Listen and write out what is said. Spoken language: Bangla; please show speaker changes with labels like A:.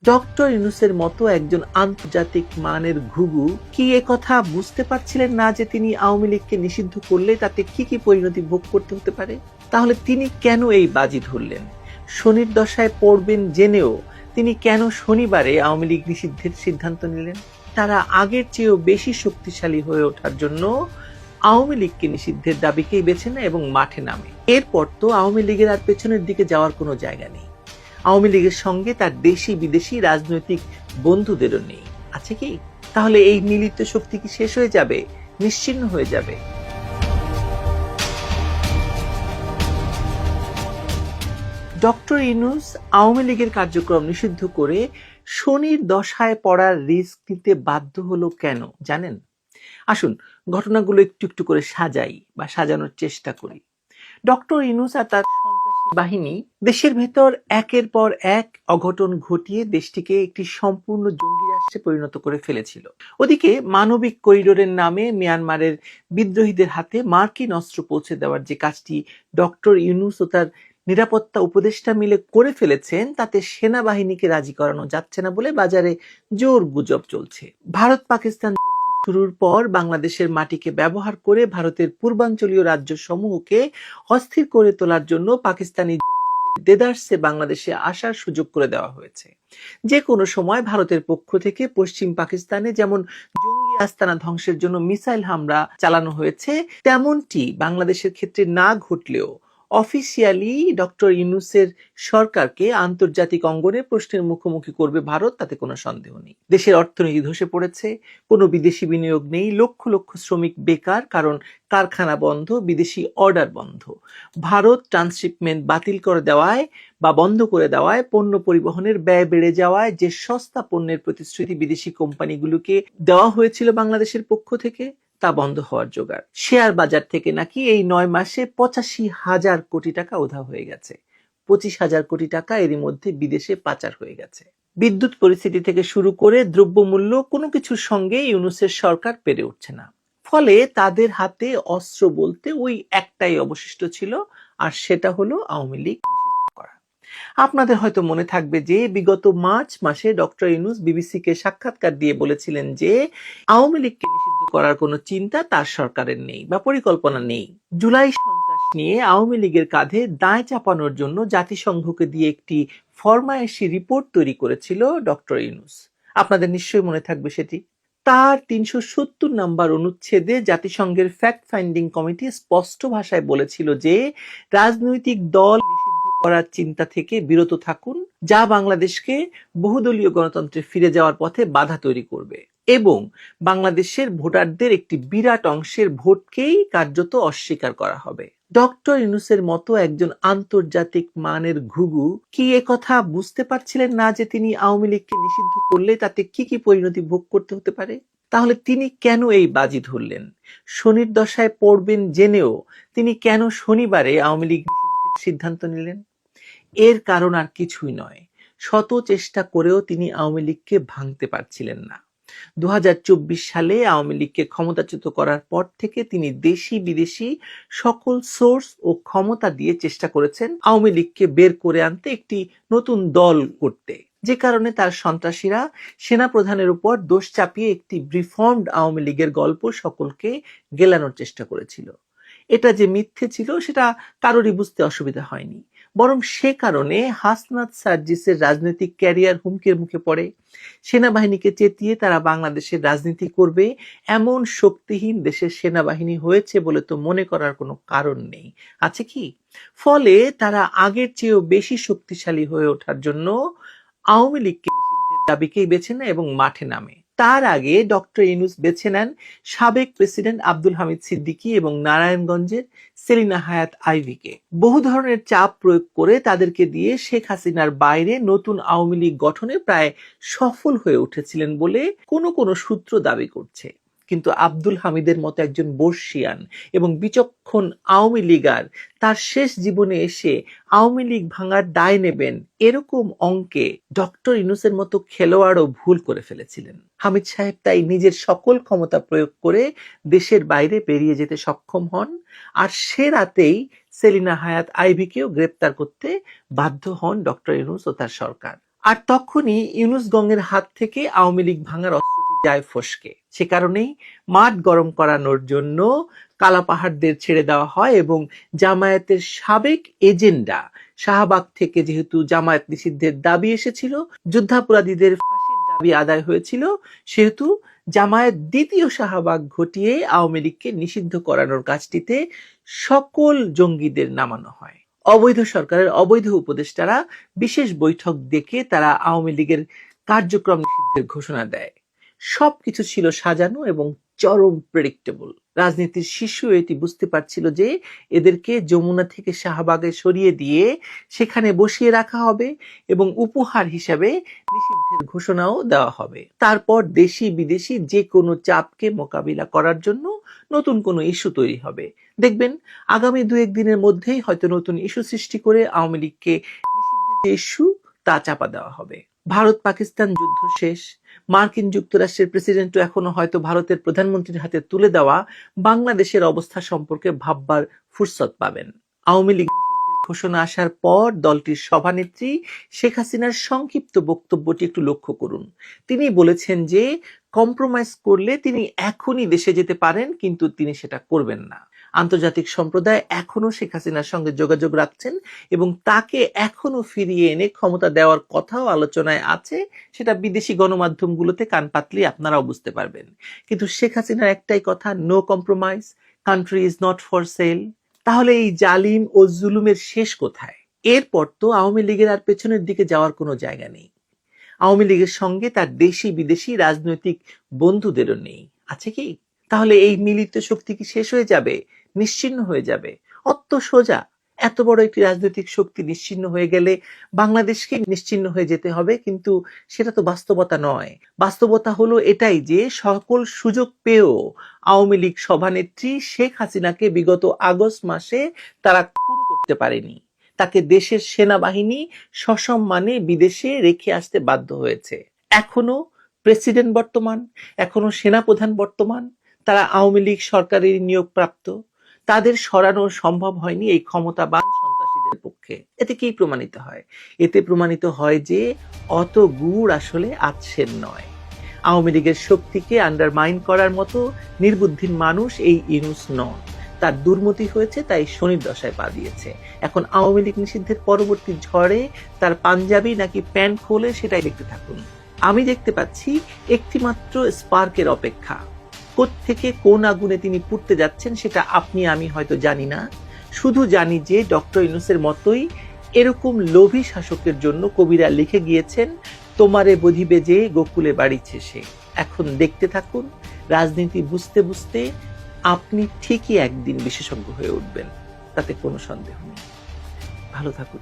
A: ডক্টর ইউনূসের মতো একজন আন্তর্জাতিক মানের ঘুঘু কি একথা বুঝতে পারছিলেন না যে তিনি আওয়ামী লীগকে নিষিদ্ধ করলে তাতে কি কি পরিণতি ভোগ করতে হতে পারে? তাহলে তিনি কেন এই বাজি ধরলেন? শনির দশায় পড়বেন জেনেও তিনি কেন শনিবারে আওয়ামী লীগ নিষিদ্ধের সিদ্ধান্ত নিলেন? তারা আগের চেয়েও বেশি শক্তিশালী হয়ে ওঠার জন্য আওয়ামী লীগকে নিষিদ্ধের দাবিকেই বেছে নেয় এবং মাঠে নামে। এরপর তো আওয়ামী লীগের আর পেছনের দিকে যাওয়ার কোনো জায়গা নেই। আওয়ামী লীগের সঙ্গে তার দেশি বিদেশি রাজনৈতিক বন্ধুদেরও নেই, আছে কি? তাহলে এই মিলিত শক্তি কি শেষ হয়ে যাবে, নিশ্চিহ্ন হয়ে যাবে? ডক্টর ইউনূস আওয়ামী লীগের কার্যক্রম নিষিদ্ধ করে শনির দশায় পড়ার রিস্ক নিতে বাধ্য হলো কেন জানেন? আসুন ঘটনাগুলো একটু একটু করে সাজাই বা সাজানোর চেষ্টা করি। ডক্টর ইউনূস আর তার সন্ত্রাসী বাহিনী দেশের ভেতর একের পর এক অঘটন ঘটিয়ে দেশটিকে একটি সম্পূর্ণ জঙ্গি রাষ্ট্রে পরিণত করে ফেলেছিল। ওদিকে মানবিক করিডোরের নামে মিয়ানমারের বিদ্রোহীদের হাতে মার্কিন অস্ত্র পৌঁছে দেওয়ার যে কাজটি ডক্টর ইউনূস ও তার নিরাপত্তা উপদেষ্টা মিলে করে ফেলেছেন, তাতে সেনাবাহিনীকে রাজি করানো যাচ্ছে না বলে বাজারে জোর গুজব চলছে। ভারত পাকিস্তান শুরুর পর বাংলাদেশের মাটিকে ব্যবহার করে ভারতের পূর্বাঞ্চলীয় রাজ্য সমূহকে অস্থির করে তোলার জন্য পাকিস্তানি দেদারসে বাংলাদেশে আসার সুযোগ করে দেওয়া হয়েছে। যে কোনো সময় ভারতের পক্ষ থেকে পশ্চিম পাকিস্তানে যেমন জঙ্গি আস্তানা ধ্বংসের জন্য মিসাইল হামলা চালানো হয়েছে, তেমনটি বাংলাদেশের ক্ষেত্রে না ঘটলেও অফিসিয়ালি ডক্টর ইউনূসের সরকারকে আন্তর্জাতিক অঙ্গনে প্রশ্নের মুখোমুখি করবে ভারত, তাতে কোনো সন্দেহ নেই। দেশের অর্থনীতি ধসে পড়েছে, কোনো বিদেশি বিনিয়োগ নেই, লক্ষ লক্ষ শ্রমিক বেকার, কারণ কারখানা বন্ধ, বিদেশি অর্ডার বন্ধ। ভারত ট্রান্সশিপমেন্ট বাতিল করে দেওয়ায় বা বন্ধ করে দেওয়ায় পণ্য পরিবহনের ব্যয় বেড়ে যাওয়ায় যে সস্তা পণ্যের প্রতিশ্রুতি বিদেশি কোম্পানিগুলোকে দেওয়া হয়েছিল বাংলাদেশের পক্ষ থেকে, তা বন্ধ হওয়ার জোগাড়। শেয়ার বাজার থেকে নাকি এই 9 মাসে 85,000 কোটি টাকা উধাও হয়ে গেছে। 25,000 কোটি টাকা এরই মধ্যে বিদেশে পাচার হয়ে গেছে। বিদ্যুৎ পরিস্থিতি থেকে শুরু করে দ্রব্যমূল্য কোনো কিছুর সঙ্গে ইউনূসের সরকার পেরে উঠছে না। ফলে তাদের হাতে অস্ত্র বলতে ওই একটাই অবশিষ্ট ছিল, আর সেটা হলো আওয়ামী লীগ নিষিদ্ধ করা। আপনাদের হয়তো মনে থাকবে যে বিগত মার্চ মাসে ডক্টর ইউনূস বিবিসিকে সাক্ষাৎকার দিয়ে বলেছিলেন যে আওয়ামী লীগকে নিষিদ্ধ করার কোনো চিন্তা তার সরকারের নেই বা পরিকল্পনা নেই। জুলাই সন্ত্রাস নিয়ে আওয়ামী লীগের কাঁধে দায় চাপানোর জন্য জাতিসংঘকে দিয়ে একটি ফরমায়েশি রিপোর্ট তৈরি করেছিল ডক্টর ইউনূস। আপনাদের নিশ্চয়ই মনে থাকবে সেটি। তার ৩৭০ নম্বর অনুচ্ছেদে জাতিসংঘের ফ্যাক্ট ফাইন্ডিং কমিটি স্পষ্ট ভাষায় বলেছিল যে রাজনৈতিক দল নিষিদ্ধ করার চিন্তা থেকে বিরত থাকুন, যা বাংলাদেশকে বহুদলীয় গণতন্ত্রে ফিরে যাওয়ার পথে বাধা তৈরি করবে এবং বাংলাদেশের ভোটারদের একটি বিরাট অংশের ভোটকেই কার্যত অস্বীকার করা হবে। ডক্টর ইউনূসের মতো একজন আন্তর্জাতিক মানের ঘুঘু কি একথা বুঝতে পারছিলেন না যে তিনি আওয়ামী লীগকে নিষিদ্ধ করলে তাতে কি কি পরিণতি ভোগ করতে হতে পারে? তাহলে তিনি কেন এই বাজি ধরলেন? শনির দশায় পড়বেন জেনেও তিনি কেন শনিবারে আওয়ামী লীগ নিষিদ্ধের সিদ্ধান্ত নিলেন? এর কারণ আর কিছুই নয়, শত চেষ্টা করেও তিনি আওয়ামী লীগকে ভাঙতে পারছিলেন না। 2024 সালে আওয়ামী লীগকে ক্ষমতাচ্যুত করার পর থেকে তিনি দেশি বিদেশি সকল সোর্স ও ক্ষমতা দিয়ে চেষ্টা করেছেন আওয়ামী লীগকে বের করে আনতে, একটি নতুন দল করতে, যে কারণে তার সন্ত্রাসীরা সেনাপ্রধানের উপর দোষ চাপিয়ে একটি রিফর্মড আওয়ামী লীগের গল্প সকলকে গেলানোর চেষ্টা করেছিল। এটা যে মিথ্যে ছিল সেটা কারোরই বুঝতে অসুবিধা হয়নি, বরং সে কারণে হাসনাত সার্জিসের রাজনৈতিক ক্যারিয়ার হুমকির মুখে পড়ে। সেনাবাহিনীকে চেতিয়ে তারা বাংলাদেশের রাজনীতি করবে এমন শক্তিহীন দেশের সেনাবাহিনী হয়েছে বলে তো মনে করার কোনো কারণ নেই, আছে কি? ফলে তারা আগের চেয়েও বেশি শক্তিশালী হয়ে ওঠার জন্য আওয়ামী লীগকে নিষিদ্ধের দাবিকেই বেছে নেয় এবং মাঠে নামে। তার আগে ডক্টর ইউনূস বেছে নেন সাবেক প্রেসিডেন্ট আব্দুল হামিদ সিদ্দিকী এবং নারায়ণগঞ্জের সেলিনা হায়াৎ আইভীকে। বহু ধরনের চাপ প্রয়োগ করে তাদেরকে দিয়ে শেখ হাসিনার বাইরে নতুন আওয়ামী লীগ গঠনে প্রায় সফল হয়ে উঠেছিলেন বলে কোনো কোনো সূত্র দাবি করছে। কিন্তু আব্দুল হামিদের মতো একজন বর্ষিয়ান এবং বিচক্ষণ আওয়ামী লীগার তার শেষ জীবনে এসে আওয়ামী লীগ ভাঙার দায় নেবেন, এরকম অঙ্কে ডক্টর ইউনূসের মতো খেলোয়াড়ও ভুল করে ফেলেছিলেন। হামিদ সাহেব তাই নিজের সকল ক্ষমতা প্রয়োগ করে দেশের বাইরে বেরিয়ে যেতে সক্ষম হন, আর সে রাতেই সেলিনা হায়াৎ আইভীকেও গ্রেপ্তার করতে বাধ্য হন ডক্টর ইউনূস ও তার সরকার। আর তখনই ইউনুসগঞ্জের হাত থেকে আওয়ামী লীগ ভাঙার অস্ত্রটি যায় ফসকে। সে কারণেই মাঠ গরম করানোর জন্য কালাপাহাড়দের ছেড়ে দেওয়া হয় এবং জামায়াতের সাবেক এজেন্ডা শাহবাগ থেকে যেহেতু জামায়াত নিষিদ্ধের দাবি এসেছিল, যুদ্ধাপরাধীদের ফাঁসির দাবি আদায় হয়েছিল, সেহেতু জামায়াত দ্বিতীয় শাহবাগ ঘটিয়ে আওয়ামী লীগকে নিষিদ্ধ করানোর কাজটিতে সকল জঙ্গিদের নামানো হয়। অবৈধ সরকারের অবৈধ উপদেষ্টারা বিশেষ বৈঠক ডেকে তারা আওয়ামী লীগের কার্যক্রম নিষিদ্ধের ঘোষণা দেয়। সবকিছু ছিল সাজানো এবং চরম প্রেডিক্টেবল। রাজনীতির শিশু এটি বুঝতে পারছিল যে এদেরকে যমুনা থেকে শাহবাগে সরিয়ে দিয়ে সেখানে বসিয়ে রাখা হবে এবং উপহার হিসাবে নিষিদ্ধের ঘোষণাও দেওয়া হবে। তারপর দেশি বিদেশি যে কোনো চাপকে মোকাবিলা করার জন্য নতুন কোনো ইস্যু তৈরি হবে। দেখবেন আগামী 2-1 দিনের মধ্যেই হয়তো নতুন ইস্যু সৃষ্টি করে আওয়ামী লীগকে নিষিদ্ধের যে ইস্যু তা চাপা দেওয়া হবে। ভারত পাকিস্তান যুদ্ধ শেষ, মার্কিন যুক্তরাষ্ট্রের প্রেসিডেন্টও এখনো হয়তো ভারতের প্রধানমন্ত্রীর হাতে তুলে দেওয়া বাংলাদেশের অবস্থা সম্পর্কে ভাববার ফুরসত পাবেন। আওয়ামী লীগ নিষিদ্ধের ঘোষণা আসার পর দলটির সভানেত্রী শেখ হাসিনার সংক্ষিপ্ত বক্তব্যটি একটু লক্ষ্য করুন। তিনি বলেছেন যে কম্প্রোমাইজ করলে তিনি এখনই দেশে যেতে পারেন, কিন্তু তিনি সেটা করবেন না। আন্তর্জাতিক সম্প্রদায় এখনো শেখ হাসিনার সঙ্গে যোগাযোগ রাখছেন এবং তাকে এখনো ফিরিয়ে এনে ক্ষমতা দেওয়ার কথাও আলোচনায় আছে। সেটা বিদেশি গণমাধ্যমগুলোতে কান পাতলে আপনারাও বুঝতে পারবেন। কিন্তু শেখ হাসিনার একটাই কথা, no compromise, country is not for sale. তাহলে এই জালিম ও জুলুমের শেষ কোথায়? এরপর তো আওয়ামী লীগের আর পেছনের দিকে যাওয়ার কোনো জায়গা নেই। আওয়ামী লীগের সঙ্গে তার দেশি বিদেশি রাজনৈতিক বন্ধুদেরও নেই, আছে কি? তাহলে এই মিলিত শক্তি কি শেষ হয়ে যাবে, নিশ্চিহ্ন হয়ে যাবে? অত সোজা। এত বড় একটি রাজনৈতিক শক্তি নিশ্চিহ্ন হয়ে গেলে বাংলাদেশকে নিশ্চিহ্ন হয়ে যেতে হবে, কিন্তু সেটা তো বাস্তবতা নয়। বাস্তবতা হলো এটাই যে সকল সুযোগ পেয়েও আওয়ামী লীগ সভানেত্রী শেখ হাসিনাকে বিগত আগস্ট মাসে তারা খুন করতে পারেনি। তাকে দেশের সেনাবাহিনী সসম্মানে বিদেশে রেখে আসতে বাধ্য হয়েছে। এখনো প্রেসিডেন্ট বর্তমান, এখনো সেনাপ্রধান বর্তমান, তারা আওয়ামী লীগ সরকারের নিয়োগপ্রাপ্ত। তাদের সরানো সম্ভব হয়নি এই ক্ষমতাবান সন্ত্রাসীদের পক্ষে। এতে কি প্রমাণিত হয়? এতে প্রমাণিত হয় যে অত গুড় আসলে আচ্ছের নয়। আওয়ামী লীগের শক্তিকে আন্ডারমাইন করার মতো নির্বুদ্ধির মানুষ এই ইউনূস নন। তার দুর্মতি হয়েছে, তাই শনির দশায় পা দিয়েছে। এখন আওয়ামী লীগ নিষিদ্ধের পরবর্তী ঝড়ে তার পাঞ্জাবি নাকি প্যান্ট খোলে সেটাই দেখতে থাকুন। আমি দেখতে পাচ্ছি একটিমাত্র স্পার্কের অপেক্ষা। কোত্থেকে কোন আগুনে তিনি পুড়তে যাচ্ছেন সেটা আপনি আমি হয়তো জানি না। শুধু জানি যে ডক্টর ইউনূসের মতোই এরকম লোভী শাসকের জন্য কবিরা লিখে গিয়েছেন, তোমারে বধিবে যে গোকুলে বাড়িছে সে। এখন দেখতে থাকুন, রাজনীতি বুঝতে বুঝতে আপনি ঠিকই একদিন বিশেষজ্ঞ হয়ে উঠবেন, তাতে কোনো সন্দেহ নেই। ভালো থাকুন।